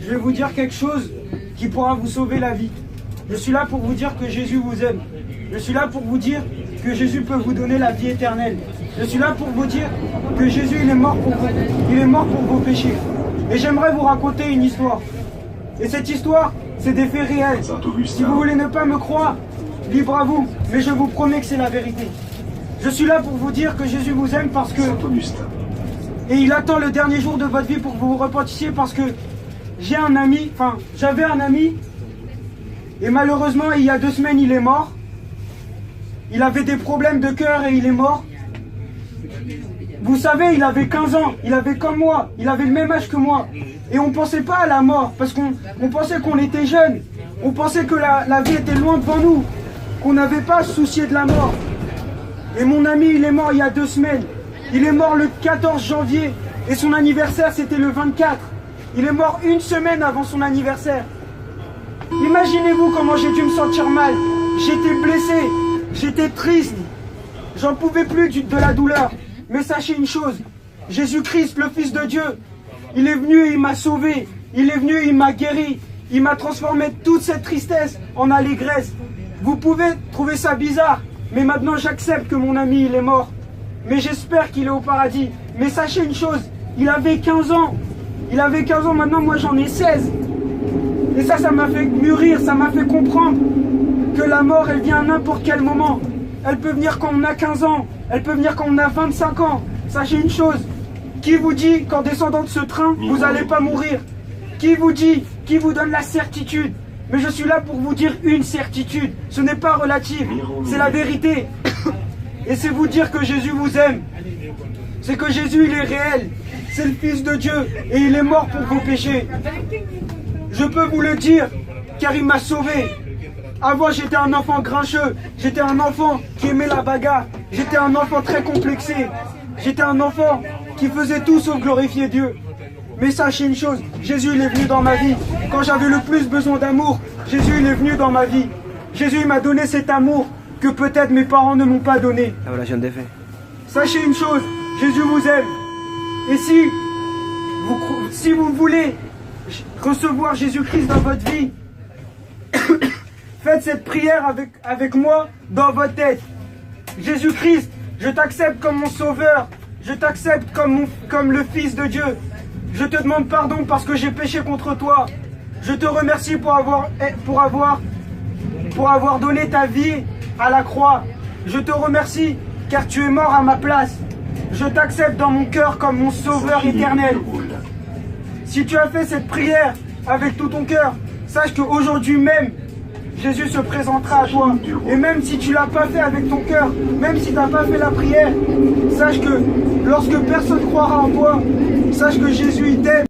je vais vous dire quelque chose qui pourra vous sauver la vie. Je suis là pour vous dire que Jésus vous aime. Je suis là pour vous dire que Jésus peut vous donner la vie éternelle. Je suis là pour vous dire que Jésus, il est mort pour vous. Il est mort pour vos péchés. Et j'aimerais vous raconter une histoire. Et cette histoire, c'est des faits réels. Si vous voulez ne pas me croire, libre à vous. Mais je vous promets que c'est la vérité. Je suis là pour vous dire que Jésus vous aime parce que... Et il attend le dernier jour de votre vie pour que vous vous repentissiez parce que j'avais un ami, et malheureusement, il y a 2 semaines, il est mort. Il avait des problèmes de cœur et il est mort. Vous savez, il avait 15 ans, il avait comme moi, il avait le même âge que moi. Et on ne pensait pas à la mort, parce qu'on pensait qu'on était jeunes. On pensait que la vie était loin devant nous, qu'on n'avait pas à se soucier de la mort. Et mon ami, il est mort il y a 2 semaines. Il est mort le 14 janvier, et son anniversaire, c'était le 24. Il est mort 1 semaine avant son anniversaire. Imaginez-vous comment j'ai dû me sentir mal. J'étais blessé, j'étais triste. J'en pouvais plus de la douleur. Mais sachez une chose, Jésus-Christ, le Fils de Dieu, il est venu et il m'a sauvé. Il est venu et il m'a guéri. Il m'a transformé toute cette tristesse en allégresse. Vous pouvez trouver ça bizarre, mais maintenant j'accepte que mon ami, il est mort. Mais j'espère qu'il est au paradis. Mais sachez une chose, il avait 15 ans. Il avait 15 ans, maintenant moi j'en ai 16. Et ça m'a fait mûrir, ça m'a fait comprendre que la mort, elle vient à n'importe quel moment. Elle peut venir quand on a 15 ans, elle peut venir quand on a 25 ans. Sachez une chose, qui vous dit qu'en descendant de ce train, vous n'allez pas mourir? Qui vous dit, qui vous donne la certitude? Mais je suis là pour vous dire une certitude, ce n'est pas relatif, c'est la vérité. Et c'est vous dire que Jésus vous aime. C'est que Jésus, il est réel. C'est le Fils de Dieu et il est mort pour vos péchés. Je peux vous le dire, car il m'a sauvé. Avant, j'étais un enfant grincheux. J'étais un enfant qui aimait la bagarre. J'étais un enfant très complexé. J'étais un enfant qui faisait tout sauf glorifier Dieu. Mais sachez une chose, Jésus, il est venu dans ma vie. Quand j'avais le plus besoin d'amour, Jésus, il est venu dans ma vie. Jésus, il m'a donné cet amour que peut-être mes parents ne m'ont pas donné. Ah voilà, je viens de faire. Sachez une chose, Jésus vous aime. Et si vous voulez recevoir Jésus-Christ dans votre vie, faites cette prière avec moi dans votre tête. Jésus-Christ, je t'accepte comme mon sauveur. Je t'accepte comme le Fils de Dieu. Je te demande pardon parce que j'ai péché contre toi. Je te remercie pour avoir donné ta vie à la croix. Je te remercie car tu es mort à ma place. Je t'accepte dans mon cœur comme mon sauveur éternel. Si tu as fait cette prière avec tout ton cœur, sache qu'aujourd'hui même, Jésus se présentera à toi. Et même si tu ne l'as pas fait avec ton cœur, même si tu n'as pas fait la prière, sache que lorsque personne croira en toi, sache que Jésus il t'aime.